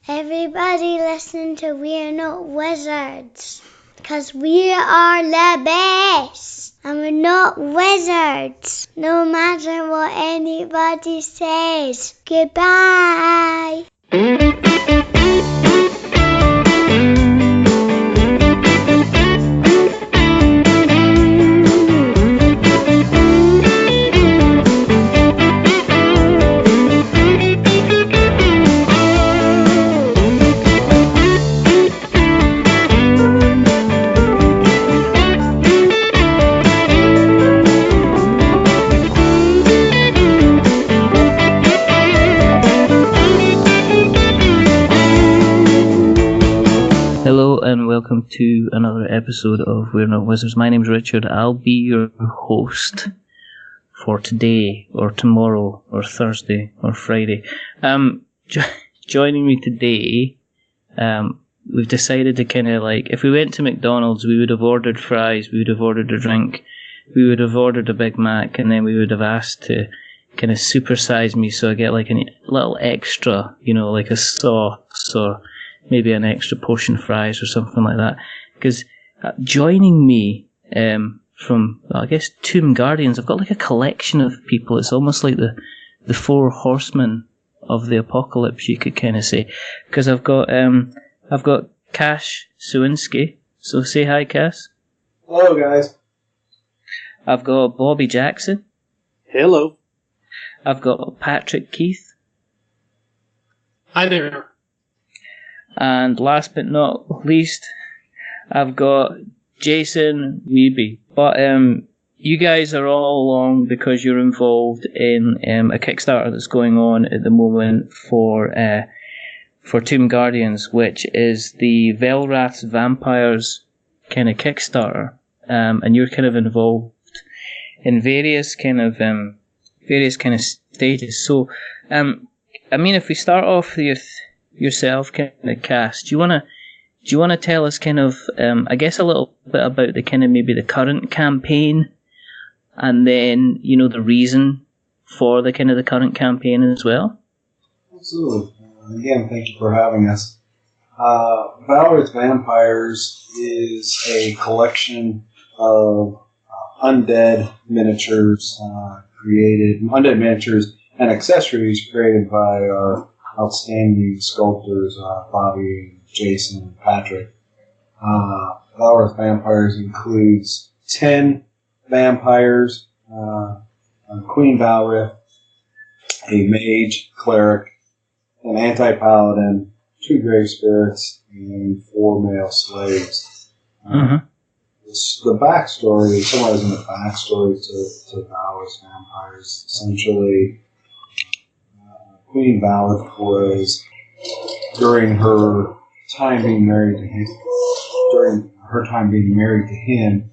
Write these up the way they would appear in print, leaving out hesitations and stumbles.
Everybody listen to We're Not Wizards, because we are the best, and we're not wizards, no matter what anybody says. Goodbye. Hello and welcome to another episode of We're Not Wizards. My name's Richard. I'll be your host for today, or tomorrow, or Thursday, or Friday. Joining me today, we've decided to kind of like, if we went to McDonald's, we would have ordered fries, we would have ordered a drink, we would have ordered a Big Mac, and then we would have asked to kind of supersize me so I get like a little extra, you know, like a sauce or maybe an extra portion of fries or something like that. Because joining me from, well, I guess, Tomb Guardians, I've got like a collection of people. It's almost like the four horsemen of the apocalypse, you could kind of say. Because I've got Cash Suwinski. So say hi, Cass. Hello, guys. I've got Bobby Jackson. Hello. I've got Patrick Keith. Hi there. And last but not least, I've got Jason Weibe. But you guys are all along because you're involved in a Kickstarter that's going on at the moment for Tomb Guardians, which is the Velrath Vampires kind of Kickstarter. And you're kind of involved in various kind of stages. So, I mean, if we start off with yourself, kind of Cass, do you want to tell us kind of, I guess, a little bit about the kind of maybe the current campaign, and then, you know, the reason for the kind of the current campaign as well? Absolutely. Again, thank you for having us. Velrath Vampires is a collection of undead miniatures undead miniatures and accessories created by our outstanding sculptors, Bobby, Jason, and Patrick. Velrath Vampires includes 10 vampires, Queen Velrath, a mage, cleric, an anti-paladin, 2 grave spirits, and 4 male slaves. The backstory, summarizing the backstory to Velrath Vampires, essentially, Queen Velrath was, during her time being married to him,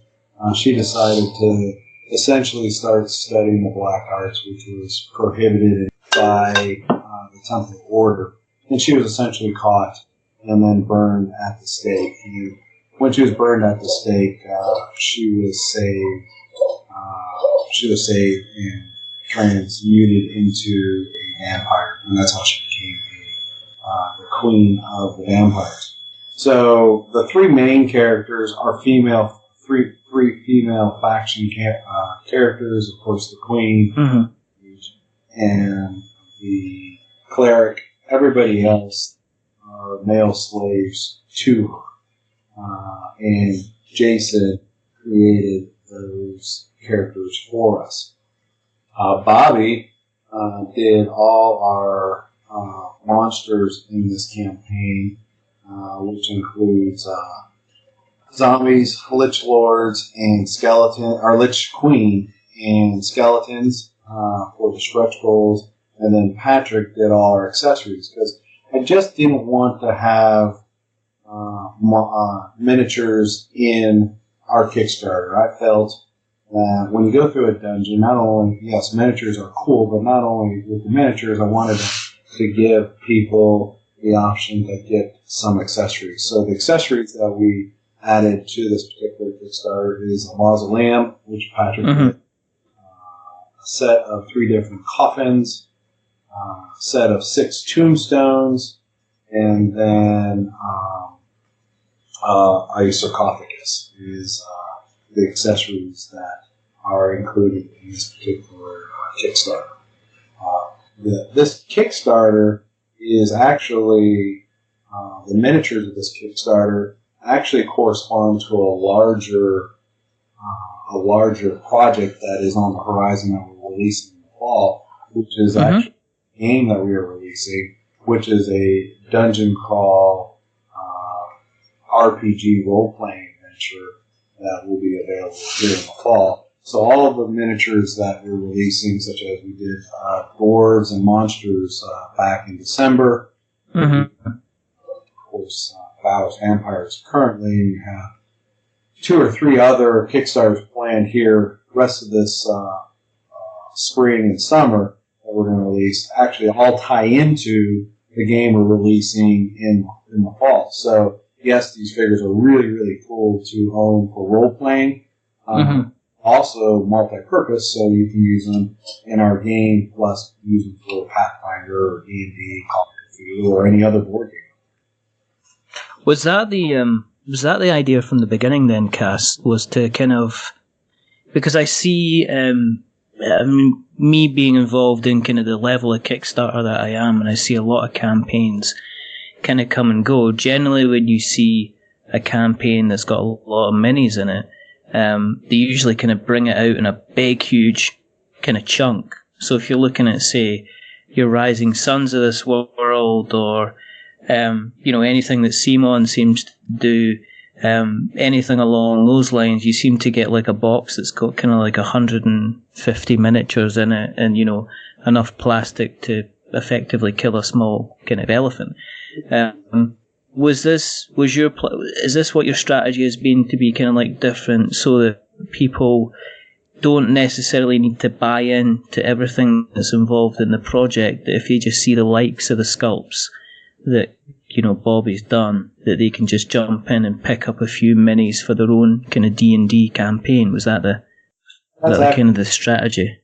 she decided to essentially start studying the black arts, which was prohibited by the Temple Order. And she was essentially caught and then burned at the stake. And when she was burned at the stake, she was saved. She was saved and transmuted into a vampire, and that's how she became the queen of the vampires. So the 3 main characters are female, three female faction characters. Of course, the queen and the cleric. Everybody else are male slaves to her, and Jason created those characters for us. Bobby did all our monsters in this campaign, which includes zombies, lich lords, and lich queen and skeletons for the stretch goals. And then Patrick did all our accessories, because I just didn't want to have miniatures in our Kickstarter. I felt that when you go through a dungeon, not only, yes, miniatures are cool, but not only with the miniatures, I wanted to give people the option to get some accessories. So the accessories that we added to this particular Kickstarter is a mausoleum, which Patrick did, a set of 3 different coffins, a set of 6 tombstones, and then a sarcophagus is the accessories that are included in this particular Kickstarter. This Kickstarter is actually, the miniatures of this Kickstarter actually correspond to a larger project that is on the horizon that we're releasing in the fall, which is actually a game that we are releasing, which is a dungeon crawl RPG role-playing adventure that will be available here in the fall. So all of the miniatures that we're releasing, such as we did dwarves and monsters back in December, of course, Battles Vampires currently, you have 2 or 3 other Kickstarters planned here the rest of this spring and summer that we're going to release, actually all tie into the game we're releasing in the fall. So yes, these figures are really, really cool to own for role-playing. Also multi-purpose, so you can use them in our game, plus use them for Pathfinder or D&D, Call of Duty, or any other board game. Was that the idea from the beginning then, Cass? Was to kind of, because I see, me being involved in kind of the level of Kickstarter that I am, and I see a lot of campaigns kind of come and go. Generally, when you see a campaign that's got a lot of minis in it, they usually kind of bring it out in a big, huge kind of chunk. So if you're looking at, say, your Rising Suns of this world, or anything that Simon seems to do, anything along those lines, you seem to get like a box that's got kind of like 150 miniatures in it, and enough plastic to effectively kill a small kind of elephant. Is this what your strategy has been, to be kind of like different, so that people don't necessarily need to buy in to everything that's involved in the project, that if they just see the likes of the sculpts that Bobby's done, that they can just jump in and pick up a few minis for their own kind of D&D campaign? Was that kind of the strategy?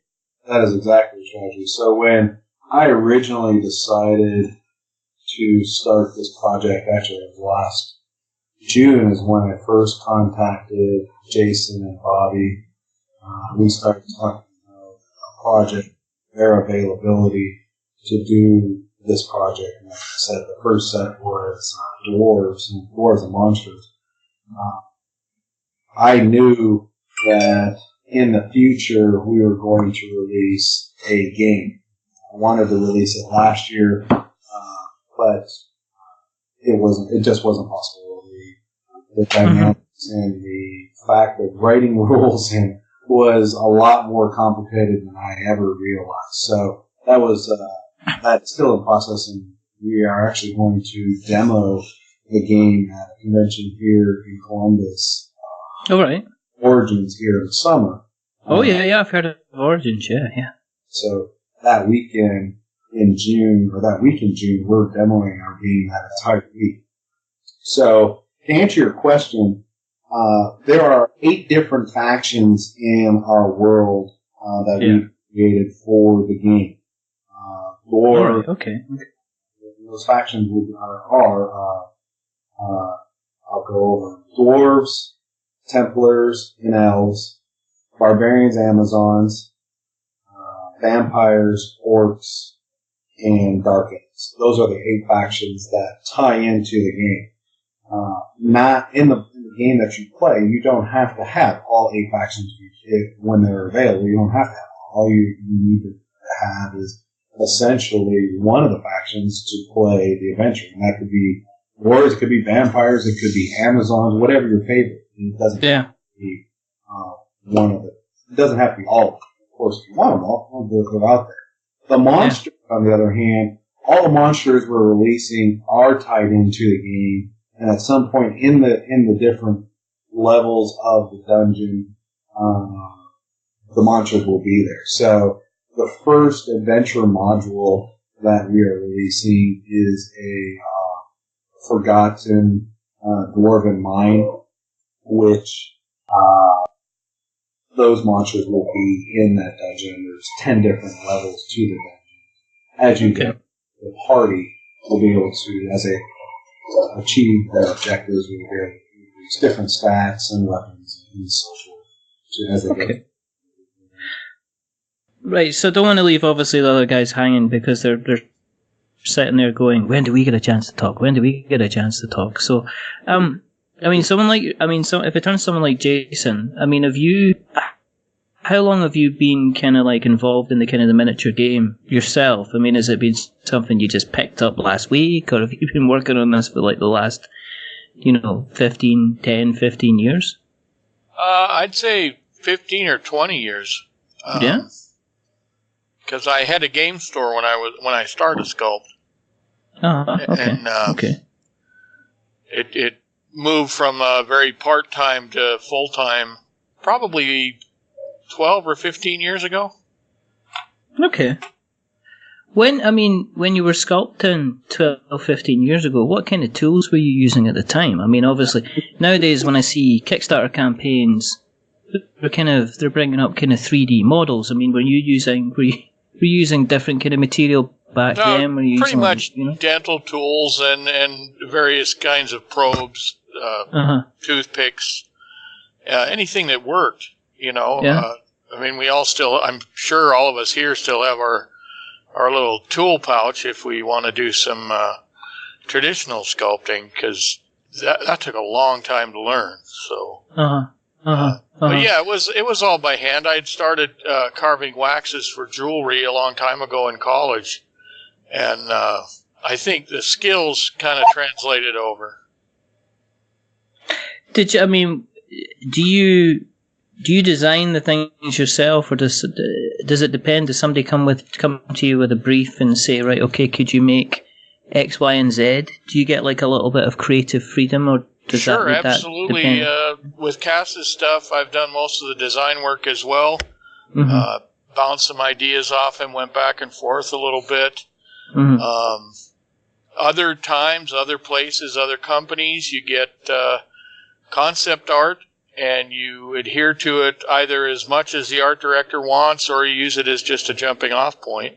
That is exactly the strategy. So when I originally decided to start this project, actually it was last June is when I first contacted Jason and Bobby. We started talking about a project, their availability to do this project. And like I said, the first set was dwarves and monsters. I knew that in the future we were going to release a game. I wanted to release it last year, but it just wasn't possible. The dynamics and the fact that writing rules was a lot more complicated than I ever realized. So that's still in process, and we are actually going to demo the game at a convention here in Columbus. All right. Origins here in the summer. Yeah, I've heard of Origins, yeah. So that weekend in June, we're demoing our game that entire week. So to answer your question, there are 8 different factions in our world that we created for the game. Those factions are I'll go over dwarves, Templars, and elves, barbarians, Amazons, vampires, orcs, and dark elves. Those are the 8 factions that tie into the game. Not in the game that you play, you don't have to have all 8 factions when they're available. You don't have to have all you need to have is essentially one of the factions to play the adventure. And that could be dwarves, it could be vampires, it could be Amazons, whatever your favorite. It doesn't have to be one of it. It doesn't have to be all of them. Of course, if you want them all, they're out there. The monsters, on the other hand, all the monsters we're releasing are tied into the game, and at some point in the different levels of the dungeon, the monsters will be there. So the first adventure module that we are releasing is a forgotten dwarven mine, which those monsters will be in that dungeon. There's 10 different levels to the dungeon. As you get the party, will be able to, as they achieve their objectives, will get different stats and weapons and so forth. So as they go. Right, so don't want to leave obviously the other guys hanging because they're sitting there going, when do we get a chance to talk? When do we get a chance to talk? So, if it turns someone like Jason, I mean, how long have you been kind of like involved in the kind of the miniature game yourself? I mean, has it been something you just picked up last week, or have you been working on this for like the last, 15 years? I'd say 15 or 20 years. Yeah. Because I had a game store when I started Sculpt. Okay. And okay. It moved from very part-time to full-time probably 12 or 15 years ago. Okay. When you were sculpting 12, 15 years ago, what kind of tools were you using at the time? I mean, obviously, nowadays when I see Kickstarter campaigns, they're bringing up kind of 3D models. I mean, were you using different kind of material back then? Were you pretty using, much dental tools and various kinds of probes, toothpicks, anything that worked, Yeah. I'm sure all of us here still have our little tool pouch if we want to do some traditional sculpting, because that took a long time to learn. So. But yeah, it was all by hand. I'd started carving waxes for jewelry a long time ago in college, and I think the skills kind of translated over. Do you design the things yourself, or does it depend? Does somebody come to you with a brief and say, right, okay, could you make X, Y, and Z? Do you get like a little bit of creative freedom, or Sure, absolutely. With Cass's stuff, I've done most of the design work as well. Mm-hmm. Bounced some ideas off him, went back and forth a little bit. Mm-hmm. Other times, other places, other companies, you get concept art, and you adhere to it either as much as the art director wants, or you use it as just a jumping off point.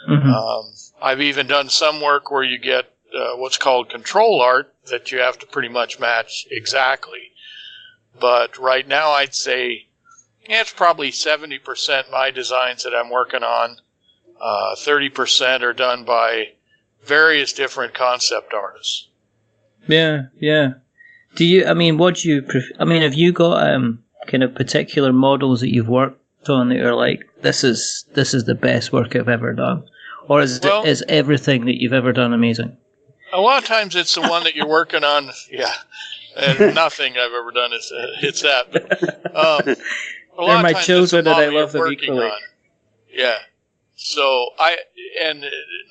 Mm-hmm. I've even done some work where you get what's called control art that you have to pretty much match exactly. But right now I'd say it's probably 70% my designs that I'm working on. 30% are done by various different concept artists. Yeah. Do you, what do you prefer? Have you got kind of particular models that you've worked on that are like, this is the best work I've ever done? Or is everything that you've ever done amazing? A lot of times it's the one that you're working on, yeah, and nothing I've ever done is hits that. A lot They're of my times children, it's the and I model love them you're equally. on. Yeah, so and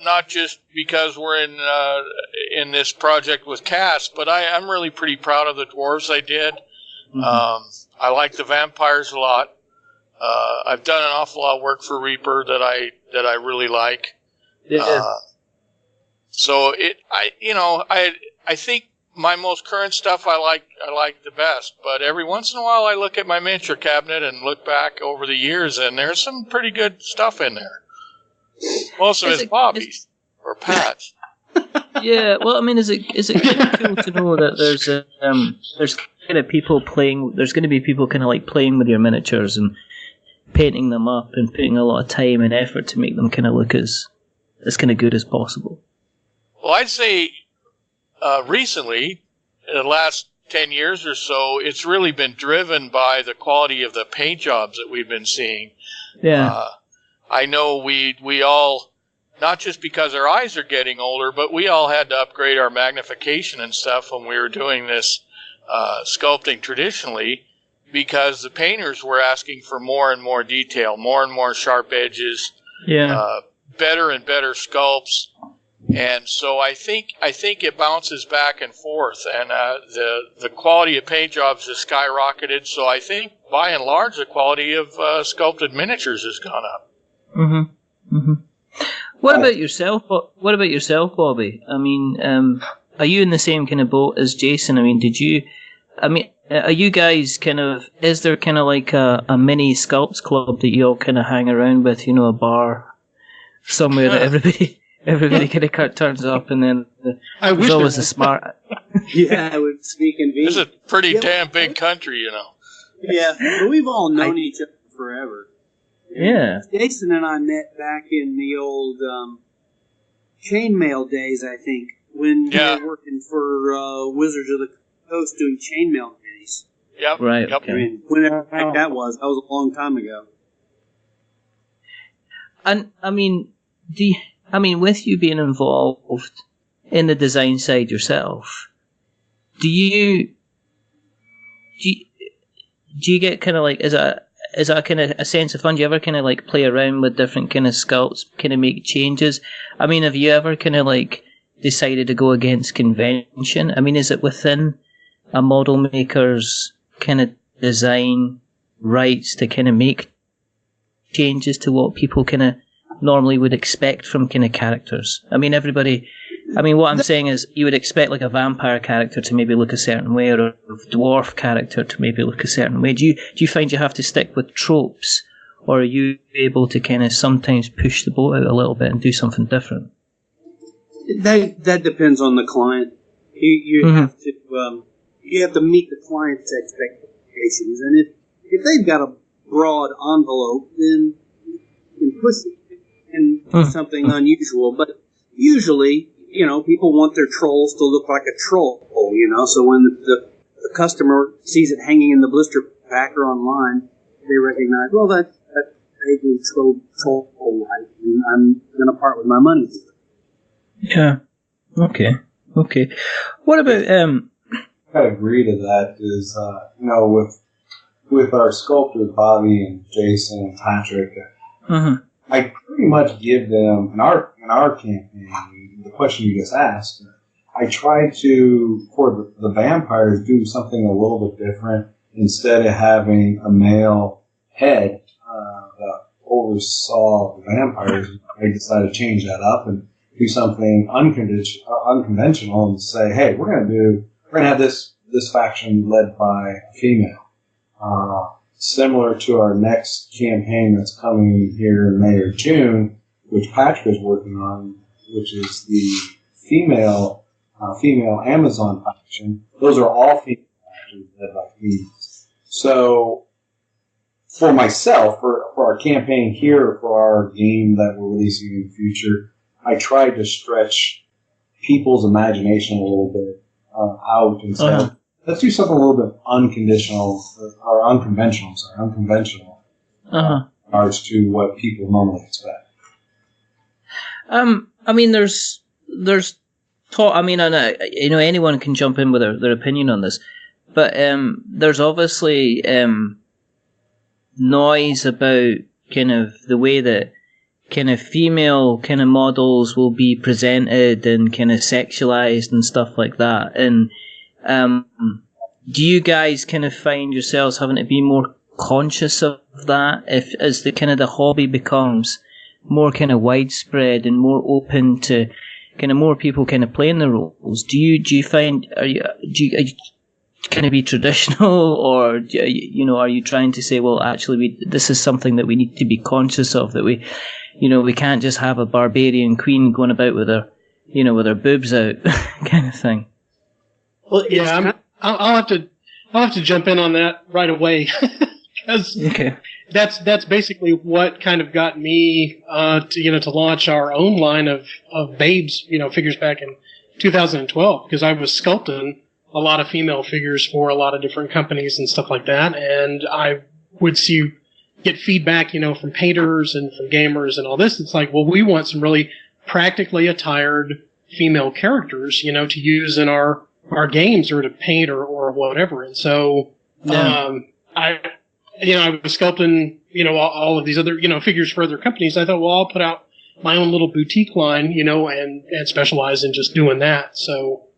not just because we're in this project with Cass, but I'm really pretty proud of the dwarves I did. Mm-hmm. I like the vampires a lot. I've done an awful lot of work for Reaper that I really like. Yeah. So I think my most current stuff I like the best, but every once in a while I look at my miniature cabinet and look back over the years, and there's some pretty good stuff in there. Most of it's Bobby's or Pat's. Yeah, well, is it kind of cool to know that there's kind of people playing? There's going to be people kind of like playing with your miniatures and painting them up and putting a lot of time and effort to make them kind of look as kind of good as possible. Well, I'd say recently, in the last 10 years or so, it's really been driven by the quality of the paint jobs that we've been seeing. Yeah. I know we all, not just because our eyes are getting older, but we all had to upgrade our magnification and stuff when we were doing this sculpting traditionally, because the painters were asking for more and more detail, more and more sharp edges, better and better sculpts. And so I think it bounces back and forth, and the quality of paint jobs has skyrocketed. So I think by and large the quality of sculpted miniatures has gone up. Mm-hmm. Mm-hmm. What about yourself? What about yourself, Bobby? Are you in the same kind of boat as Jason? Are you guys kind of? Is there kind of like a mini sculpts club that you all kind of hang around with? A bar somewhere that Everybody kind of turns up, and then there's always the smart. Yeah, it would be convenient. This is a pretty damn big country, you know. Yeah, but we've all known each other forever. Yeah. Jason and I met back in the old chainmail days, I think, when we were working for Wizards of the Coast doing chainmail minis. Yep. Right. Yep. Okay. I mean, whenever that was a long time ago. And I mean, with you being involved in the design side yourself, do you get kind of like is that kind of a sense of fun? Do you ever kind of like play around with different kind of sculpts, kind of make changes? I mean, have you ever kind of like decided to go against convention? I mean, is it within a model maker's kind of design rights to kind of make changes to what people kind of normally would expect from kind of characters? I mean, what I'm saying is you would expect like a vampire character to maybe look a certain way, or a dwarf character to maybe look a certain way. Do you find you have to stick with tropes, or are you able to kind of sometimes push the boat out a little bit and do something different? That depends on the client. You have to meet the client's expectations, and if they've got a broad envelope, then you can push it and do something unusual. But usually, people want their trolls to look like a troll, so when the customer sees it hanging in the blister pack or online, they recognize, well, that's vaguely troll-like, and I'm going to part with my money. Yeah. Okay. What about I agree to that. Is with our sculptors Bobby and Jason and Patrick, I pretty much give them in our campaign the question you just asked. I try to, for the vampires, do something a little bit different. Instead of having a male head that oversaw the vampires, I decided to change that up and do something unconventional and say, hey, we're going to have this faction led by a female. Similar to our next campaign that's coming here in May or June, which Patrick is working on, which is the female Amazon faction. Those are all female factions led by females. So for myself, for our campaign here, for our game that we're releasing in the future, I tried to stretch people's imagination a little bit out and say, let's do something a little bit unconventional in regards to what people normally expect. I mean, there's talk. I mean, anyone can jump in with their opinion on this, but there's obviously noise about kind of the way that kind of female kind of models will be presented and kind of sexualized and stuff like that. And do you guys kind of find yourselves having to be more conscious of that as the kind of the hobby becomes more kind of widespread and more open to kind of more people kind of playing the roles? Do you find are you kind of be traditional, or are you trying to say, well, actually this is something that we need to be conscious of, that we can't just have a barbarian queen going about with her boobs out kind of thing? Well, yeah, I'll have to jump in on that right away because that's basically what kind of got me to launch our own line of Babes figures back in 2012, because I was sculpting a lot of female figures for a lot of different companies and stuff like that, and I would get feedback from painters and from gamers and all this. It's like, well, we want some really practically attired female characters to use in our games or to paint or whatever. And so I was sculpting all of these other figures for other companies. I thought, well, I'll put out my own little boutique line and specialize in just doing that. So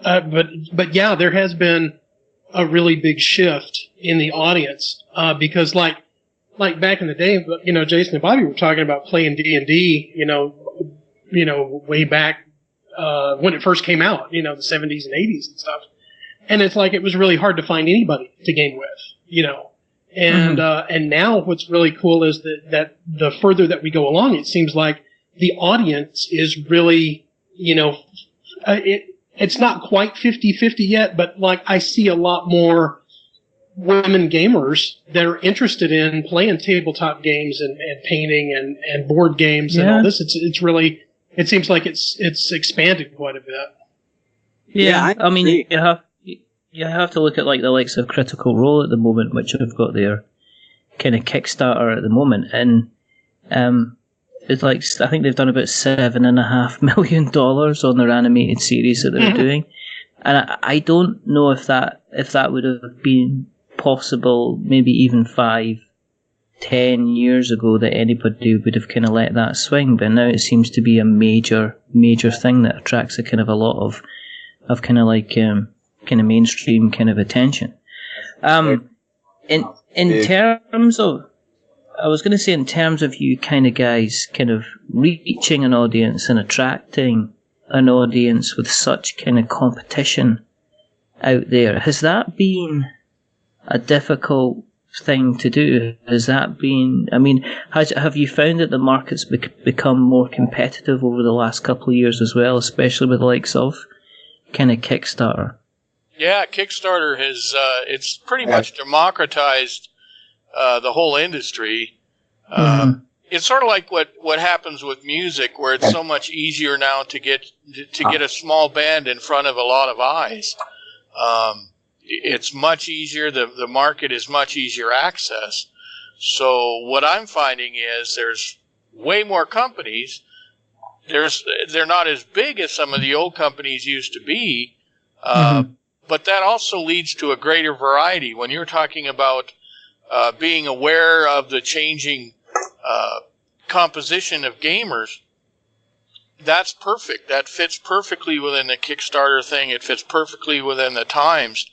but yeah, there has been a really big shift in the audience because like back in the day, Jason and Bobby were talking about playing D&D way back when it first came out, the 70s and 80s and stuff. And it's like it was really hard to find anybody to game with, and now what's really cool is that the further that we go along, it seems like the audience is really, it's not quite 50-50 yet, but like I see a lot more women gamers that are interested in playing tabletop games and painting and board games and all this. It's really, it seems like it's expanded quite a bit. Yeah, I mean, you have to look at like the likes of Critical Role at the moment, which have got their kind of Kickstarter at the moment, and it's like, I think they've done about $7.5 million on their animated series that they're doing, and I don't know if that would have been possible maybe even 5-10 years ago, that anybody would have kind of let that swing, but now it seems to be a major thing that attracts a kind of a lot of kind of like kind of mainstream kind of attention. In terms of, I was going to say, in terms of you kind of guys kind of reaching an audience and attracting an audience with such kind of competition out there, has that been a difficult thing to do? Has that been, I mean, have you found that the market's become more competitive over the last couple of years as well, especially with the likes of kind of Kickstarter? Yeah, Kickstarter has, it's pretty much democratized the whole industry. It's sort of like what happens with music, where it's so much easier now to get a small band in front of a lot of eyes. It's much easier. The market is much easier access. So what I'm finding is there's way more companies. They're not as big as some of the old companies used to be, but that also leads to a greater variety. When you're talking about being aware of the changing composition of gamers, that's perfect. That fits perfectly within the Kickstarter thing. It fits perfectly within the times.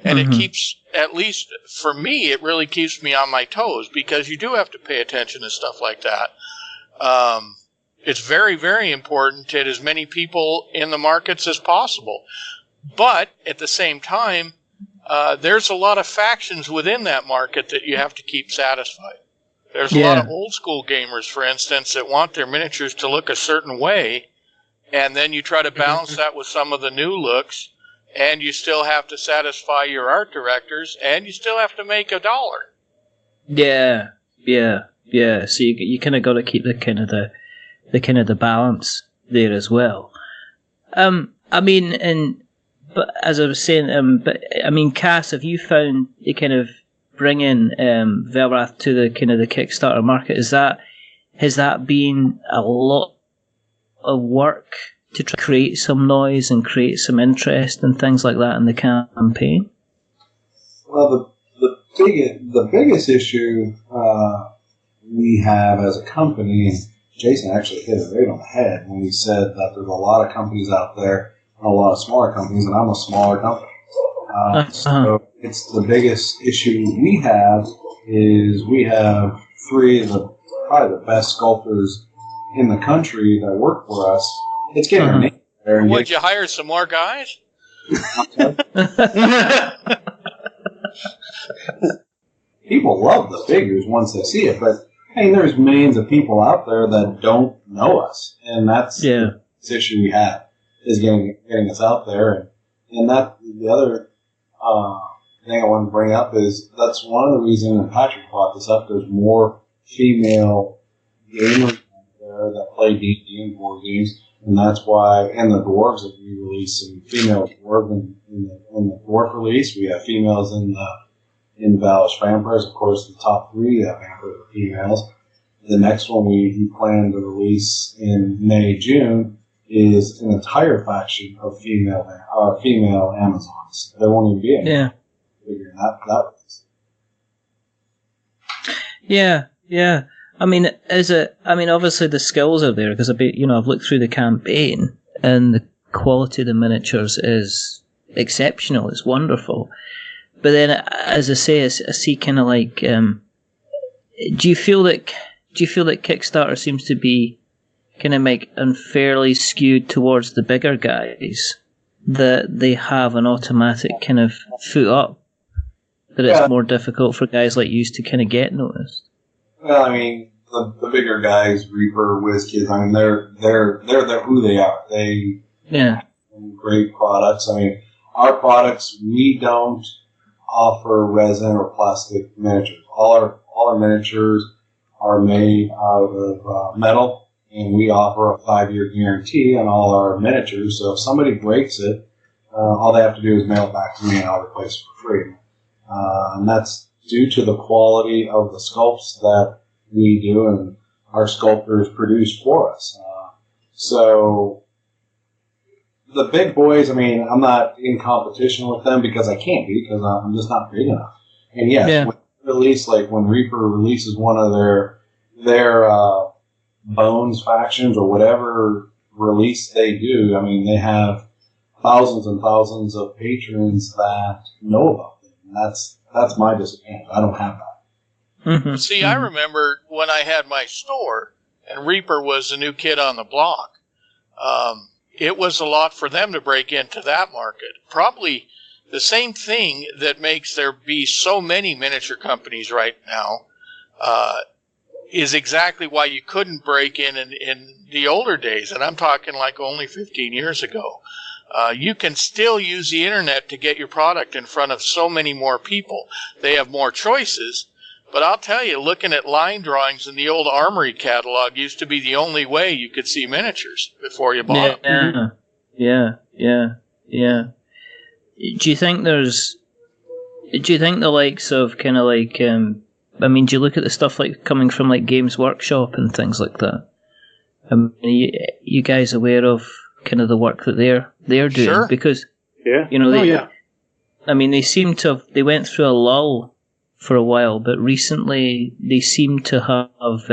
And it keeps, at least for me, it really keeps me on my toes, because you do have to pay attention to stuff like that. It's very, very important to hit as many people in the markets as possible. But at the same time, there's a lot of factions within that market that you have to keep satisfied. There's a lot of old school gamers, for instance, that want their miniatures to look a certain way, and then you try to balance that with some of the new looks, and you still have to satisfy your art directors, and you still have to make $1. Yeah. So you kind of got to keep the kind of the balance there as well. I mean, but as I was saying, but I mean, Cass, have you found you kind of bring in Velrath to the kind of the Kickstarter market? Has that been a lot of work to try to create some noise and create some interest and things like that in the campaign? Well, the biggest issue we have as a company, and Jason actually hit it right on the head when he said that there's a lot of companies out there, and a lot of smaller companies, and I'm a smaller company. So it's the biggest issue we have is we have three of probably the best sculptors in the country that work for us. It's getting our name there. Would you hire some more guys? People love the figures once they see it, but I mean, there's millions of people out there that don't know us, and that's the issue we have, is getting us out there. And that the other thing I want to bring up is that's one of the reasons, and Patrick brought this up, there's more female gamers out there that play D&D and board games, and that's why, and the dwarves that we released, some female dwarves in the dwarf release. We have females in Valish Vampires. Of course, the top 3 vampires are females. The next one we plan to release in May, June is an entire faction of female Amazons. There won't even be any figuring that. Yeah. I mean, obviously the skills are there, because I've looked through the campaign and the quality of the miniatures is exceptional. It's wonderful. But then, as I say, I see kind of like, do you feel that Kickstarter seems to be kind of like unfairly skewed towards the bigger guys, that they have an automatic kind of foot up, that it's more difficult for guys like you to kind of get noticed? Well, I mean, the bigger guys, Reaper, WizKids, I mean, they're who they are. They have great products. I mean, our products, we don't offer resin or plastic miniatures. All our miniatures are made out of metal, and we offer a 5-year guarantee on all our miniatures. So if somebody breaks it, all they have to do is mail it back to me, and I'll replace it for free. And that's due to the quality of the sculpts that we do and our sculptors produce for us. So the big boys, I mean, I'm not in competition with them because I can't be, because I'm just not big enough. And yes, when Reaper releases one of their Bones factions or whatever release they do, I mean, they have thousands and thousands of patrons that know about them. And that's my disadvantage. I don't have that. Mm-hmm. See, I remember when I had my store and Reaper was the new kid on the block. It was a lot for them to break into that market. Probably the same thing that makes there be so many miniature companies right now is exactly why you couldn't break in the older days. And I'm talking like only 15 years ago. You can still use the internet to get your product in front of so many more people. They have more choices. But I'll tell you, looking at line drawings in the old Armory catalog used to be the only way you could see miniatures before you bought them. Yeah. Do you think the likes of kind of like, I mean, do you look at the stuff like coming from like Games Workshop and things like that? You guys aware of kind of the work that they're doing? Sure. Because, you know, I mean, they went through a lull for a while, but recently they seem to have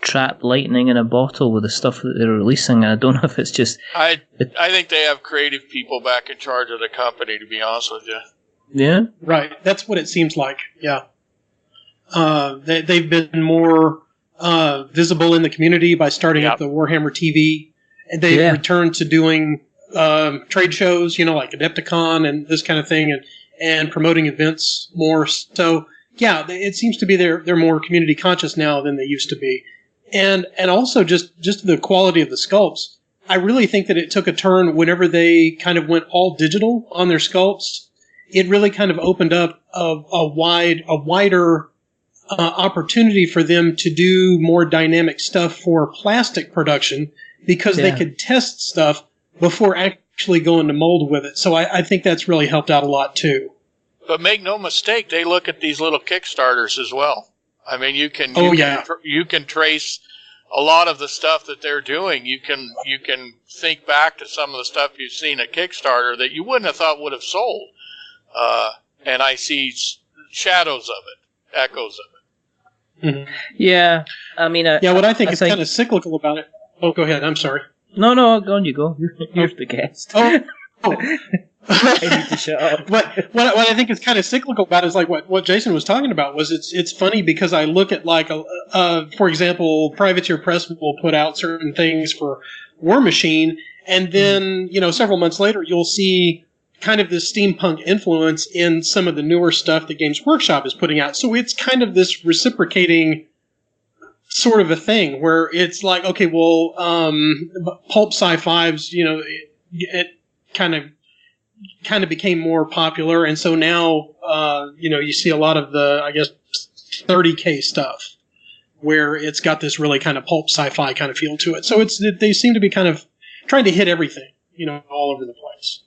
trapped lightning in a bottle with the stuff that they're releasing. I don't know if it's just... I think they have creative people back in charge of the company, to be honest with you. Yeah? Right. That's what it seems like, yeah. They've been more visible in the community by starting up the Warhammer TV. And they've returned to doing trade shows, you know, like Adepticon and this kind of thing, and promoting events more. So, yeah, it seems to be they're more community conscious now than they used to be. And also just the quality of the sculpts. I really think that it took a turn whenever they kind of went all digital on their sculpts. It really kind of opened up a wider opportunity for them to do more dynamic stuff for plastic production, because they could test stuff before actually going to mold with it. So I think that's really helped out a lot too. But make no mistake, they look at these little Kickstarters as well. I mean, you can trace a lot of the stuff that they're doing. You can think back to some of the stuff you've seen at Kickstarter that you wouldn't have thought would have sold. And I see shadows of it, echoes of it. Mm-hmm. Yeah, I mean... what I think is kind of cyclical about it... Oh, go ahead. I'm sorry. No, go on, you go. You're the guest. I need to shut up. What I think is kind of cyclical about it is like what Jason was talking about was it's funny because I look at like for example, Privateer Press will put out certain things for War Machine, and then several months later you'll see kind of this steampunk influence in some of the newer stuff that Games Workshop is putting out. So it's kind of this reciprocating sort of a thing where it's like, okay, well, pulp sci-fi's, it kind of became more popular, and so now you see a lot of the, I guess, 30K stuff where it's got this really kind of pulp sci-fi kind of feel to it. So they seem to be kind of trying to hit everything, all over the place.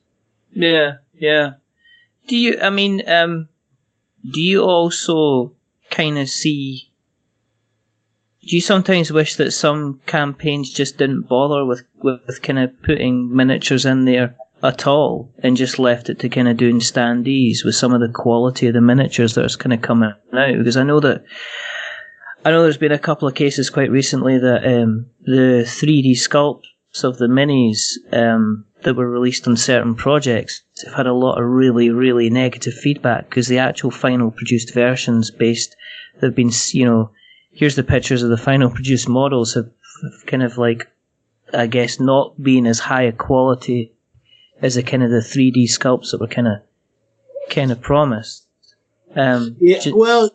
Yeah. Do you also kind of see? Do you sometimes wish that some campaigns just didn't bother with kind of putting miniatures in there at all and just left it to kind of doing standees with some of the quality of the miniatures that are kind of coming out? Because I know there's been a couple of cases quite recently that the 3D sculpts of the minis that were released on certain projects have had a lot of really, really negative feedback, because the actual final produced versions they've been, here's the pictures of the final produced models have kind of like, I guess, not been as high a quality as the kind of the 3D sculpts that were kind of promised. Well,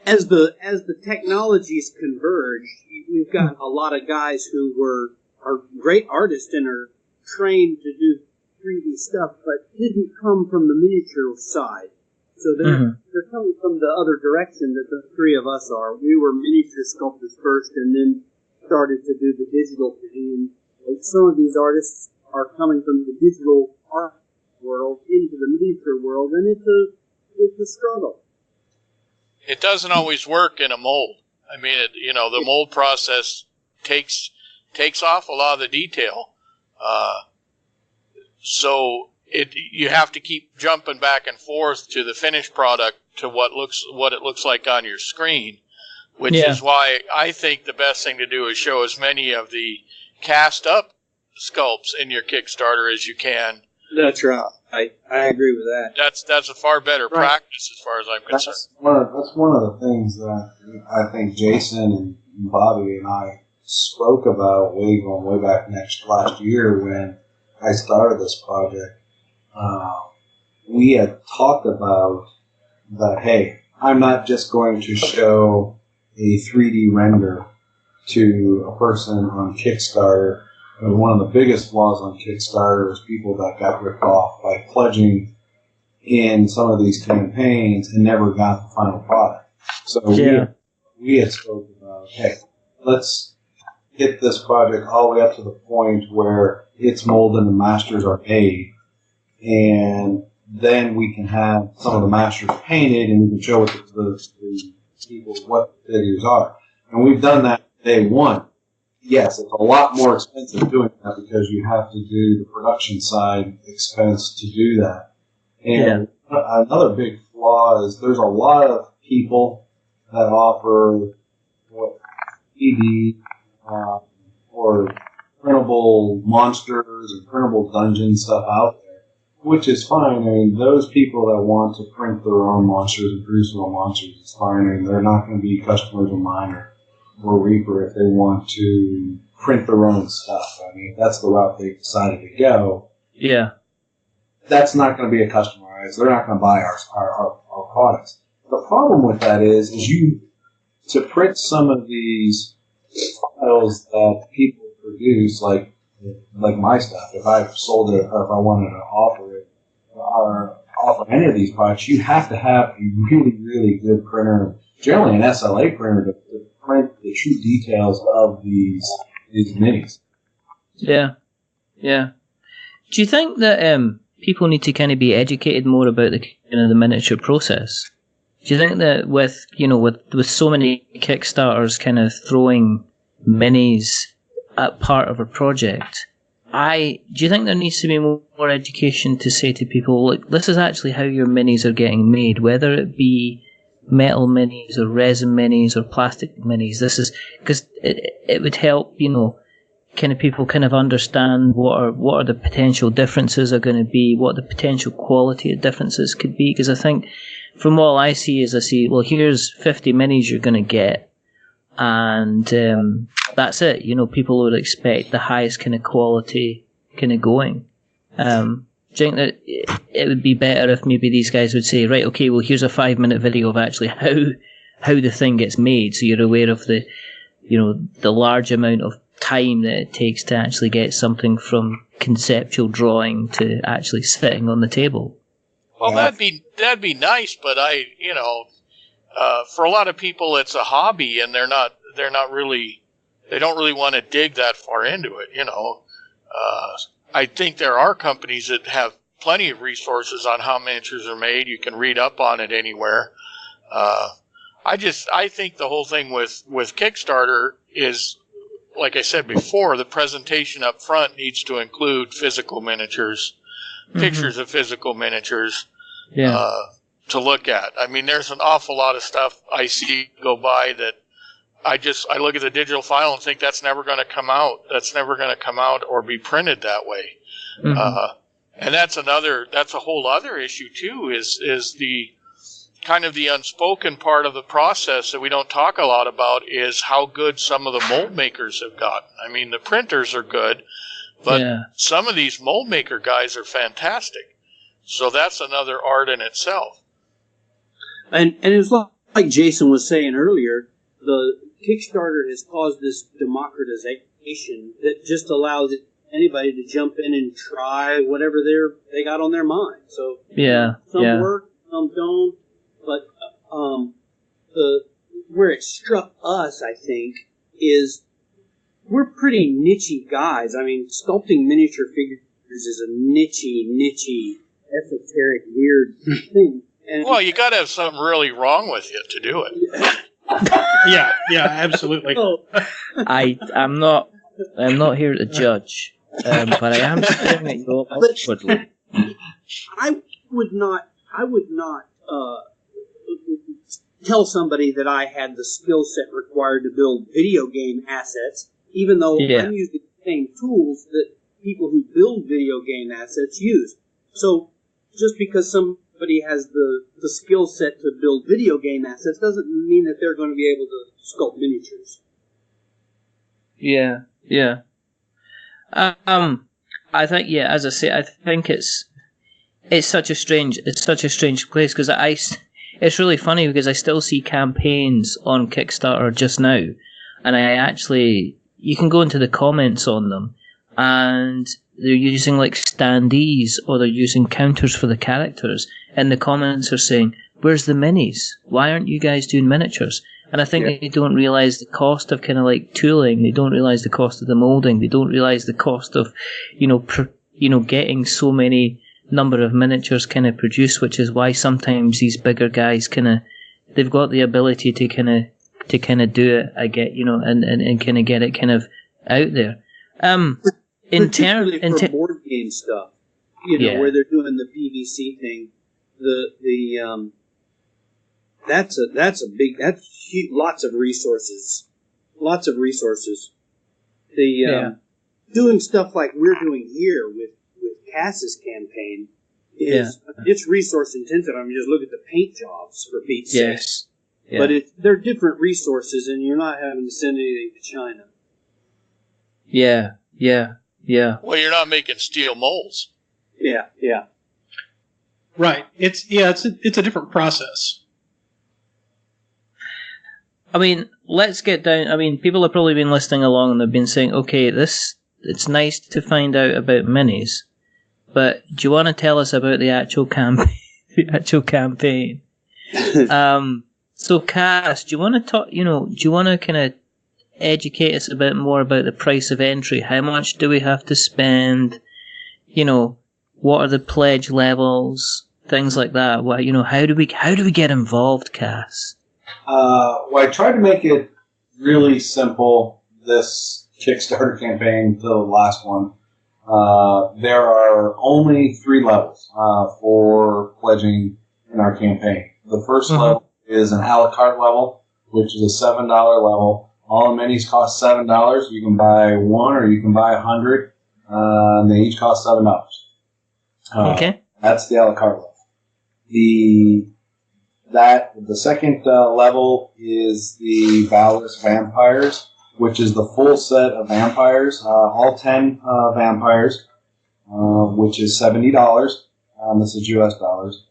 as the technologies converge, we've got a lot of guys who are great artists and are trained to do 3D stuff, but didn't come from the miniature side. So they're coming from the other direction that the three of us are. We were miniature sculptors first, and then started to do the digital thing. And some of these artists are coming from the digital art world into the miniature world, and it's a struggle. It doesn't always work in a mold. I mean, the mold process takes off a lot of the detail. So you have to keep jumping back and forth to the finished product to what it looks like on your screen, which is why I think the best thing to do is show as many of the cast up sculpts in your Kickstarter as you can. That's right. I agree with that. That's a far better practice as far as I'm concerned. That's one of the things that I think Jason and Bobby and I spoke about way back last year when I started this project. We had talked about that, hey, I'm not just going to show a 3D render to a person on Kickstarter. And one of the biggest flaws on Kickstarter is people that got ripped off by pledging in some of these campaigns and never got the final product. So we had spoken about, hey, let's get this project all the way up to the point where it's molded and the masters are made, and then we can have some of the masters painted and we can show the people what the figures are. And we've done that day one. Yes, it's a lot more expensive doing that because you have to do the production side expense to do that. And another big flaw is there's a lot of people that offer ED or printable monsters and printable dungeon stuff out there, which is fine. I mean, those people that want to print their own monsters and produce their own monsters, it's fine. I mean, they're not going to be customers of mine or Reaper if they want to print their own stuff. I mean, if that's the route they decided to go, that's not going to be a customer. Right? So they're not going to buy our products. The problem with that is to print some of these files that people produce, like my stuff, if I sold it or if I wanted to offer it or offer any of these products, you have to have a really, really good printer, generally an SLA printer, to print the true details of these minis. Yeah. Do you think that people need to kind of be educated more about the miniature process? Do you think that with so many Kickstarters kind of throwing minis at part of a project, do you think there needs to be more education to say to people, look, this is actually how your minis are getting made, whether it be metal minis or resin minis or plastic minis? This is because it would help, kind of people kind of understand what are the potential differences are going to be, what the potential quality of differences could be. Because I think from all I see is well, here's 50 minis you're going to get, and that's it. People would expect the highest kind of quality kind of going. Do you think that it would be better if maybe these guys would say, right, okay, well, here's a 5-minute video of actually how the thing gets made, so you're aware of the large amount of time that it takes to actually get something from conceptual drawing to actually sitting on the table? Well, that'd be nice, but for a lot of people, it's a hobby, and they don't really want to dig that far into it. I think there are companies that have plenty of resources on how miniatures are made. You can read up on it anywhere. I think the whole thing with Kickstarter is, like I said before, the presentation up front needs to include physical miniatures, pictures of physical miniatures to look at. I mean, there's an awful lot of stuff I see go by that I look at the digital file and think that's never going to come out. That's never going to come out or be printed that way. And that's a whole other issue too, is the kind of the unspoken part of the process that we don't talk a lot about is how good some of the mold makers have gotten. I mean, the printers are good, but some of these mold maker guys are fantastic. So that's another art in itself. And as long like Jason was saying earlier, the Kickstarter has caused this democratization that just allows anybody to jump in and try whatever they got on their mind. So some work, some don't. But where it struck us, I think, is we're pretty niche-y guys. I mean, sculpting miniature figures is a niche-y, esoteric, weird thing. And well, you got to have something really wrong with you to do it. Yeah, absolutely. I'm not here to judge, but I am staring at you awkwardly. I would not tell somebody that I had the skill set required to build video game assets, even though I'm using the same tools that people who build video game assets use. So just because somebody has the skill set to build video game assets doesn't mean that they're going to be able to sculpt miniatures. Yeah. I think, as I say, I think it's such a strange place because it's really funny because I still see campaigns on Kickstarter just now, and you can go into the comments on them, and they're using like standees or they're using counters for the characters, and the comments are saying, "Where's the minis? Why aren't you guys doing miniatures?" And I think they don't realise the cost of kind of like tooling. They don't realise the cost of the moulding. They don't realise the cost of, getting so many number of miniatures kind of produced, which is why sometimes these bigger guys they've got the ability to kind of do it. I get, and kind of get it kind of out there. Particularly for board game stuff, where they're doing the PVC thing, that's huge, lots of resources. Doing stuff like we're doing here with Cass's campaign it's resource intensive. I mean, just look at the paint jobs for Pete's sake. Yeah. But they're different resources, and you're not having to send anything to China. Yeah. Well, you're not making steel molds. Yeah. Right. It's a different process. I mean, let's get down. I mean, people have probably been listening along and they've been saying, okay, it's nice to find out about minis, but do you want to tell us about the actual campaign? So, Cass, do you want to talk? Do you want to kind of educate us a bit more about the price of entry? How much do we have to spend? What are the pledge levels? Things like that. What, how do we get involved, Cass? Well, I tried to make it really simple, this Kickstarter campaign, to the last one. There are only 3 levels for pledging in our campaign. The first level is an a la carte level, which is a $7 level. All the minis cost $7. You can buy 1 or you can buy 100. And they each cost $7. Okay. That's the a la carte level. The second level is the Valorous Vampires, which is the full set of vampires, all 10 vampires, which is $70. This is US dollars.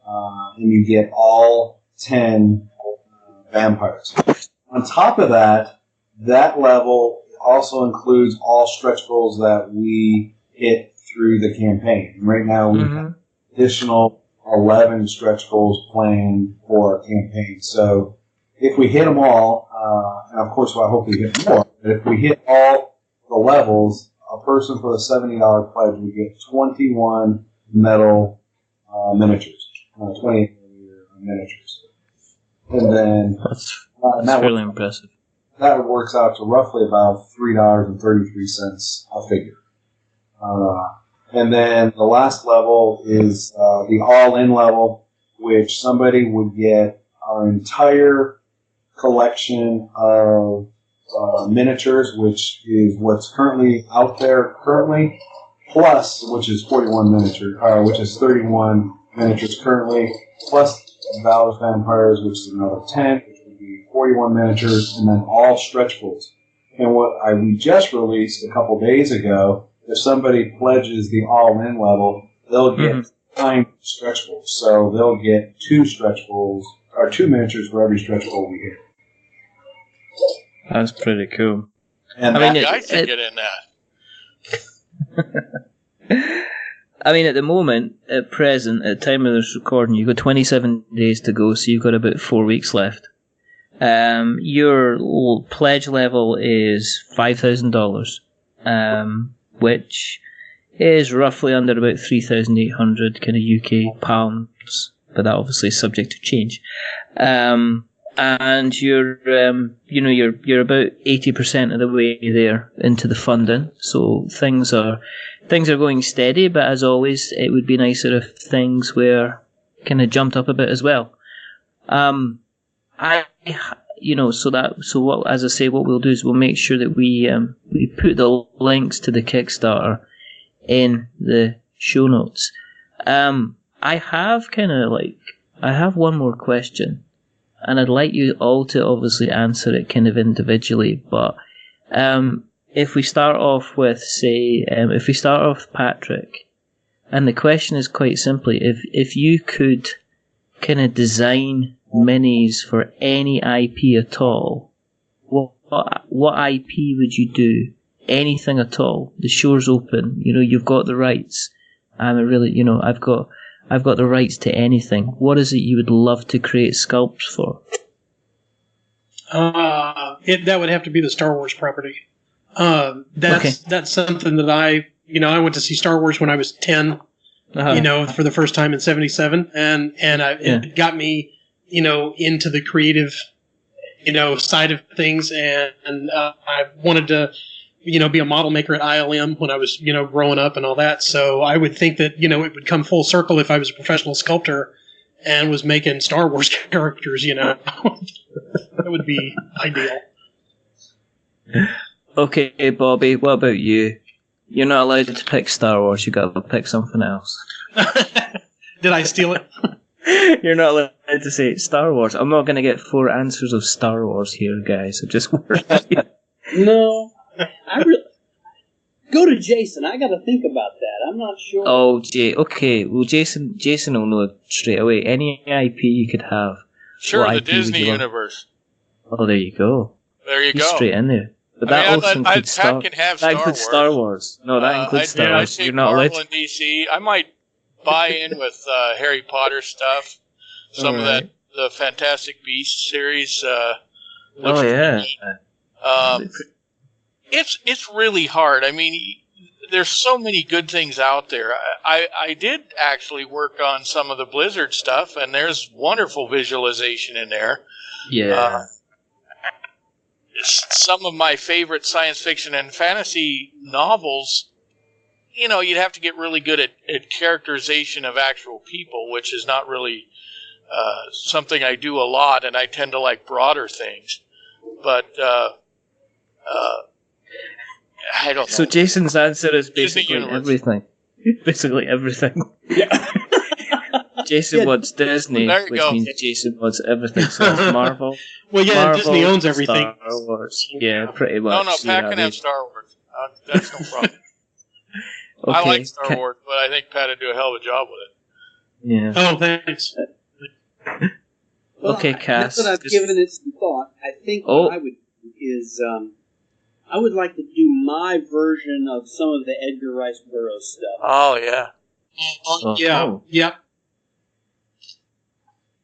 And you get all 10 vampires. On top of that level also includes all stretch goals that we hit through the campaign. And right now we have additional 11 stretch goals planned for our campaign. So if we hit them all, and of course I hope we hit more, but if we hit all the levels, a person for the $70 pledge would get 21 metal miniatures, 28 millimeter miniatures. And then that's really impressive. That works out to roughly about $3.33 a figure. And then the last level is the all-in level, which somebody would get our entire collection of miniatures, which is what's currently out there currently, plus, which is 31 which is 31 miniatures currently, plus Valorous Vampires, which is another 10, which would be 41 miniatures, and then all stretchables. And what we just released a couple days ago, if somebody pledges the all-in level, they'll get 9 stretchables. So they'll get 2 stretchables or 2 miniatures for every stretch goal we hit. That's pretty cool. And I mean, I should get in that. I mean, at the moment, at present, at the time of this recording, you've got 27 days to go, so you've got about 4 weeks left. Your pledge level is $5,000, which is roughly under about 3,800 kind of UK pounds, but that obviously is subject to change. And you're about 80% of the way there into the funding, so things are going steady. But as always, it would be nicer if things were kind of jumped up a bit as well. What as I say, what we'll do is we'll make sure that we put the links to the Kickstarter in the show notes. I have one more question. And I'd like you all to obviously answer it kind of individually, but if we start off with, Patrick, and the question is quite simply, if you could kind of design minis for any IP at all, what IP would you do? Anything at all? The show's open. You've got the rights. I've got the rights to anything. What is it you would love to create sculpts for? That would have to be the Star Wars property. That's something that I went to see Star Wars when I was 10, for the first time in 1977. It got me, into the creative, side of things. And I wanted to, be a model maker at ILM when I was, growing up and all that. So I would think that, it would come full circle if I was a professional sculptor and was making Star Wars characters, That would be ideal. Okay, Bobby, what about you? You're not allowed to pick Star Wars, you got to pick something else. Did I steal it? You're not allowed to say Star Wars. I'm not going to get 4 answers of Star Wars here, guys. I'm just worried. No. Go to Jason. I got to think about that. I'm not sure. Oh, okay. Well, Jason will know straight away. Any IP you could have. Sure, the Disney universe. Oh, there you go. Go. Straight in there. But that also includes Star Wars. No, that includes Star Wars. You're not allowed to. DC. I might buy in with Harry Potter stuff. Some of that, the Fantastic Beasts series. It's really hard. I mean, there's so many good things out there. I did actually work on some of the Blizzard stuff, and there's wonderful visualization in there. Yeah. Some of my favorite science fiction and fantasy novels, you'd have to get really good at characterization of actual people, which is not really something I do a lot, and I tend to like broader things. But I don't know. So Jason's answer is basically everything. Basically everything. Yeah. Jason wants Disney, which means Jason wants everything. So that's Marvel. Well, yeah, Marvel, Disney owns everything. Star Wars. Yeah, pretty much. No, Pat can have Star Wars. That's no problem. Okay. I like Star Wars, but I think Pat would do a hell of a job with it. Yeah. Oh, thanks. Okay, Cass. Now that I've given it some thought, I think what I would do is I would like to do my version of some of the Edgar Rice Burroughs stuff. Oh, yeah. Yeah.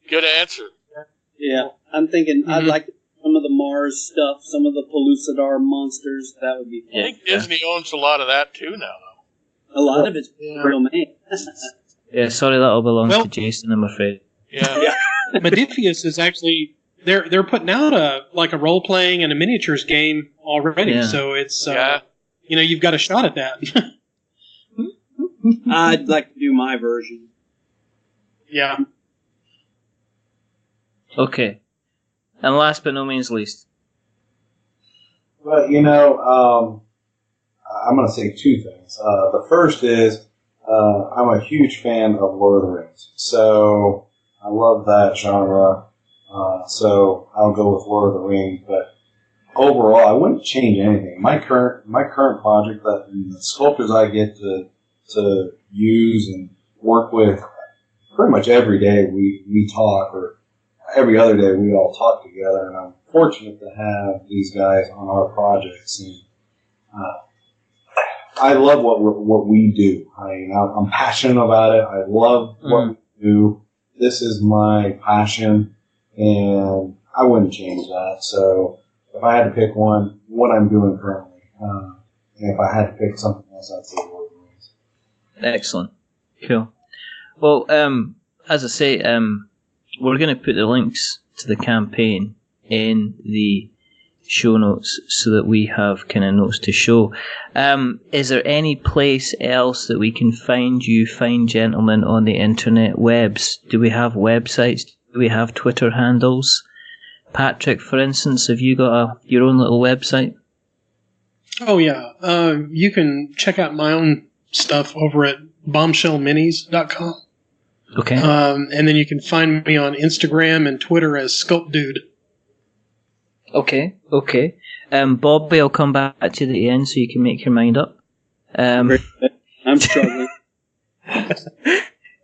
Good answer. Yeah, I'm thinking I'd like some of the Mars stuff, some of the Pellucidar monsters. That would be fun. I think Disney owns a lot of that too now. A lot of it's real man. Yeah, sorry, that all belongs to Jason, I'm afraid. Yeah. Modiphius is actually they're putting out a role playing and a miniatures game already, so it's you've got a shot at that. I'd like to do my version. Yeah. Okay. And last but no means least. Well, I'm going to say 2 things. The first is I'm a huge fan of Lord of the Rings. So I love that genre. So I'll go with Lord of the Rings. But overall, I wouldn't change anything. My current project, that the sculptors I get to use and work with pretty much every day we talk, or every other day we all talk together, and I'm fortunate to have these guys on our projects. And I love what we do. I'm passionate about it. I love what we do. This is my passion, and I wouldn't change that. So if I had to pick one, what I'm doing currently, and if I had to pick something else, I'd say War Marines. Excellent. Cool. Well, as I say, we're going to put the links to the campaign in the show notes so that we have kind of notes to show. Is there any place else that we can find you fine gentlemen on the internet webs? Do we have websites? Do we have Twitter handles? Patrick, for instance, have you got your own little website? Oh, yeah. You can check out my own stuff over at bombshellminis.com. Okay. And then you can find me on Instagram and Twitter as SculptDude. Okay. Bobby, I'll come back to you at the end so you can make your mind up. I'm struggling.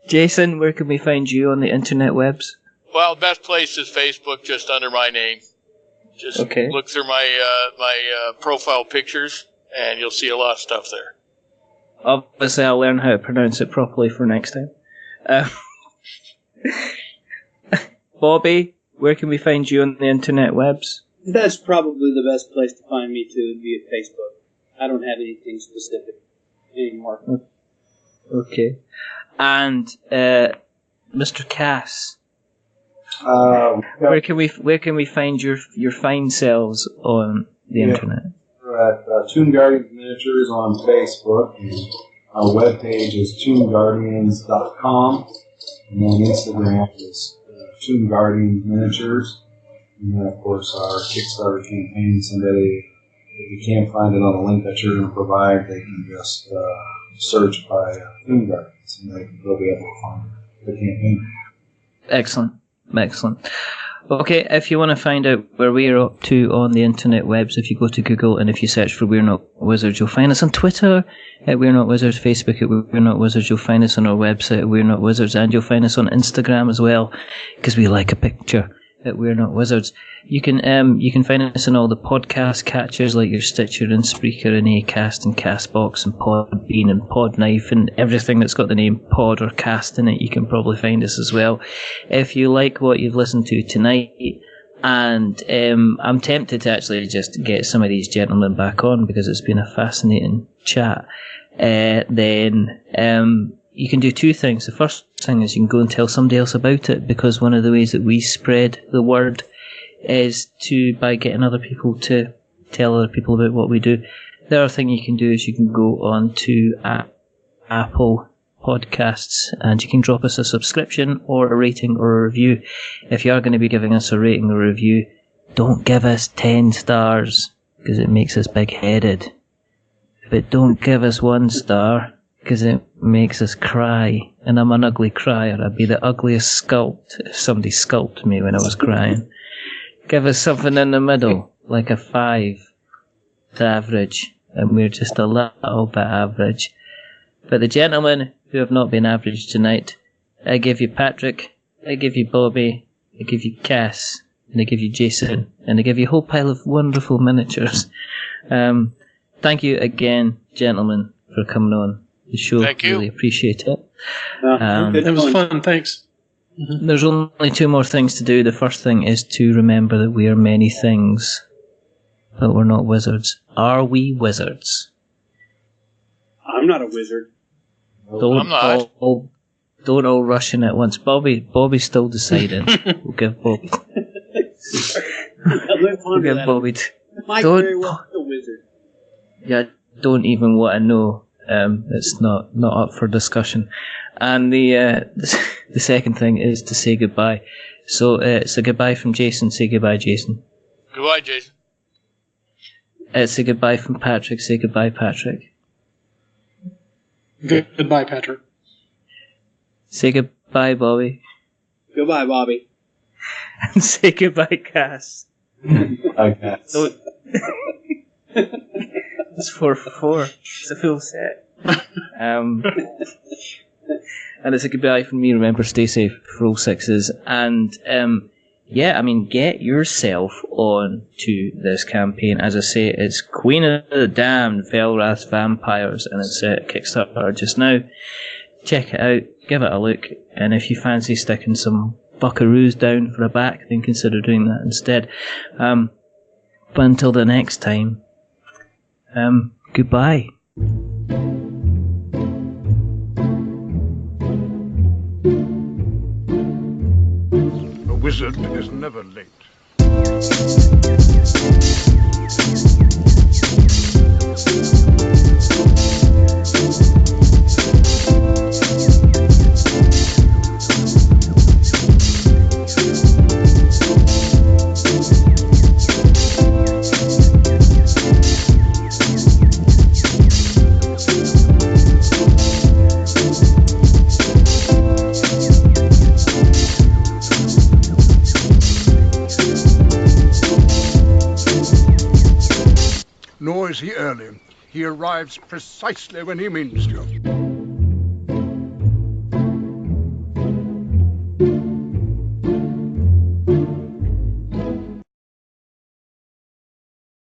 Jason, where can we find you on the internet webs? Well, best place is Facebook, just under my name. Just look through my profile pictures, and you'll see a lot of stuff there. Obviously, I'll learn how to pronounce it properly for next time. Bobby, where can we find you on the internet webs? That's probably the best place to find me too, would be at Facebook. I don't have anything specific anymore. Okay. And Mr. Cass, where can we find your fine selves on the internet? We're at Toon Guardians Miniatures on Facebook. And our webpage is toonguardians.com. And then Instagram is Toon Guardians Miniatures. And then, of course, our Kickstarter campaign. Somebody, if you can't find it on the link that you're going to provide, they can just search by Toon Guardians, and they'll be able to find the campaign. Excellent. Okay, if you want to find out where we're up to on the internet webs, if you go to Google and if you search for We're Not Wizards, you'll find us on Twitter at We're Not Wizards, Facebook at We're Not Wizards, you'll find us on our website at We're Not Wizards, and you'll find us on Instagram as well, because we like a picture at We're Not Wizards. You can find us on all the podcast catchers like your Stitcher and Spreaker and Acast and Castbox and Podbean and Podknife and everything that's got the name Pod or Cast in it. You can probably find us as well. If you like what you've listened to tonight, and I'm tempted to actually just get some of these gentlemen back on because it's been a fascinating chat, then you can do two things. The first thing is you can go and tell somebody else about it, because one of the ways that we spread the word is by getting other people to tell other people about what we do. The other thing you can do is you can go on to Apple Podcasts and you can drop us a subscription or a rating or a review. If you are going to be giving us a rating or a review, don't give us 10 stars because it makes us big-headed. But don't give us 1 star because it makes us cry, and I'm an ugly crier. I'd be the ugliest sculpt if somebody sculpted me when I was crying. Give us something in the middle, like a 5 to average, and we're just a little bit average. But the gentlemen who have not been average tonight, I give you Patrick, I give you Bobby, I give you Cass, and I give you Jason, and I give you a whole pile of wonderful miniatures. Thank you again, gentlemen, for coming on the show. Thank you. Really appreciate it. It was fun, thanks. Mm-hmm. There's only 2 more things to do. The first thing is to remember that we are many things, but we're not wizards. Are we wizards? I'm not a wizard. I'm not. Don't all rush in at once. Bobby's still deciding. We'll give Bobby. We'll give Bobby. Very well a wizard. Yeah, don't even want to know. It's not up for discussion. And the second thing is to say goodbye. So it's a goodbye from Jason. Say goodbye, Jason. Goodbye, Jason. It's a goodbye from Patrick. Say goodbye, Patrick. Goodbye, Patrick. Say goodbye, Bobby. Goodbye, Bobby. And say goodbye, Cass. Bye, Cass. It's 4 for 4. It's a full set. And it's a goodbye from me. Remember, stay safe for all 6s. And yeah, I mean, get yourself on to this campaign. As I say, it's Queen of the Damned Velrath Vampires, and it's at Kickstarter just now. Check it out, give it a look, and if you fancy sticking some buckaroos down for a back, then consider doing that instead. But until the next time, goodbye. A wizard is never late. Nor is he early. He arrives precisely when he means to.